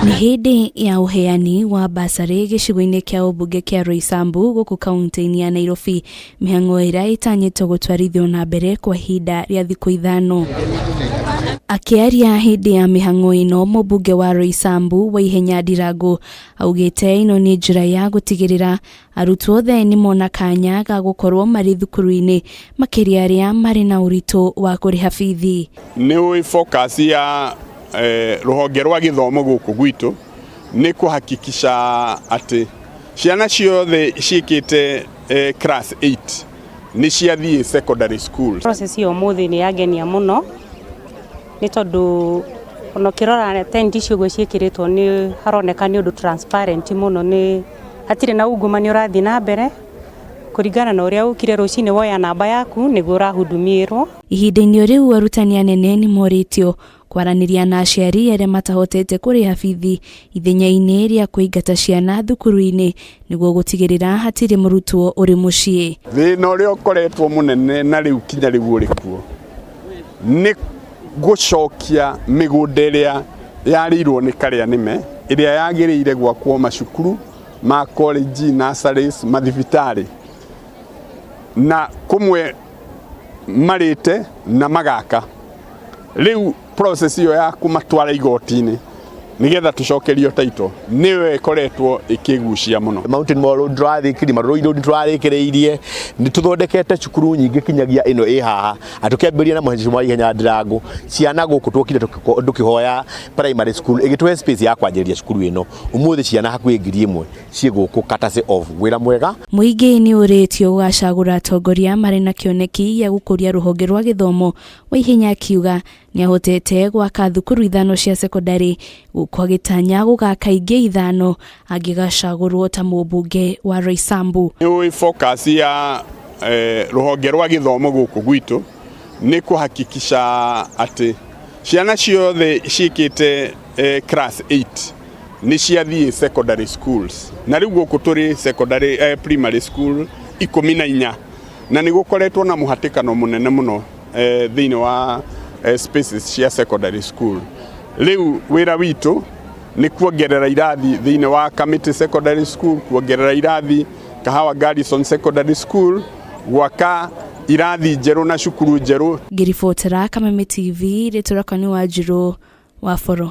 Nĩ hĩndĩ ya uheani wa basarĩ gĩcigo-inĩ kĩa ũmbunge kĩa Roysambu gũkũ kaunti-inĩ ya Nairobi, mĩhang'o ĩrĩa ĩtanyĩtwo gũtwarithio na mbere kwa ihinda rĩa thikũ ithano. Akĩaria hĩndĩ ya mĩhang'o ĩno, mũmbunge wa Roysambu Waihenya Ndirangu augĩte ĩno nĩ njĩra ya gũtigĩrĩra arutwo othe nĩ mona kanya ga gũkorwo marĩ thukuru-inĩ, makĩria arĩa marĩ na ũritũ wa kũrĩha bithi. Nĩ focus ya rũhonge rwa gĩthomo gũkũ gwitũ nĩ kũhakikisha atĩ ciana ciothe ciĩkĩte class 8 nĩ ciathiĩ secondary school. Process yo mũthĩ nĩ yagenia mũno nĩ tondũ ono kĩrora tent icio ciĩkĩrĩtwo nĩ haroneka nĩ ũndũ transparent mũno, nĩ hatirĩ na ungumania ũrathiĩ na mbere kũringana na ũrĩa ũkire rũcinĩ woya namba yaku nĩguo ũrahudumirwo. Ihinda-inĩ rĩu arutani anene nĩ morĩtio kwaranĩria na aciari arĩa matahotete kũrĩha bithi ithenya-inĩ rĩa kũingata ciana thukuru-inĩ nĩguo gũtigĩrĩra hatirĩ mũrutwo ũrĩ mũciĩ. Thĩna ũrĩa ũkoretwo mũnene na rĩu kinya rĩu ũrĩ kuo nĩ gũcokia mĩgũnda ĩrĩa yarĩirwo nĩ karĩa nĩme, ĩrĩa yagĩrĩire gwakwo macukuru ma college, nurseries, mathibitarĩ, na kũmwe marĩte na magaka. Rĩu process iyo ya kumatwara igoti-inĩ nigetha tucokerio title niwe ikoretwo ikigucia mũno. Mountain Mall ndĩrathĩkĩrie marũrũ indo ndĩrarekereirie, nĩ tuthondekete cukuru nyingĩ kinyagia ĩno ĩ haha, atukĩambĩria na Mheshimiwa Waihenya Ndirangu ciana gũkũ twokire tũkĩhoya primary school ĩgĩtũhe space ya kwanjĩrĩria cukuru ĩno. Ũmũthĩ ciana hakuhĩ 1000 ciĩ gũkũ courtesy of wĩra mwega. Mũingĩ nĩ ũrĩtio gũcagũra atongoria marĩ na kĩoneki gĩa gũkũria rũhonge rwa gĩthomo. Waihenya akiuga nĩ ahotete gwaka thukuru ithano cia secondary, gũkũ agĩtanya gũgaka ingĩ ithano angĩgacagũrwo ta mũmbunge wa Roysambu. Nĩ focus ya rũhonge rwa gĩthomo gũkũ gwitũ nĩ kũhakikisha atĩ ciana ciothe ciĩkĩte class 8 nĩ ciathiĩ secondary schools, na rĩu gũkũ tũrĩ secondary primary school 14 na nĩ gũkoretwo na mũhatĩkano mũnene mũno thĩinĩ wa spaces cia secondary school. Rĩu wĩra witũ nĩ kuongerera irathi thĩinĩ wa Kamiti Secondary School, kuongerera irathi Kahawa Garrison Secondary School, gwaka irathi njerũ na cukuru njerũ. Ngĩribotera Kameme TV, rĩtũrakani wa Njirũ wa Foro.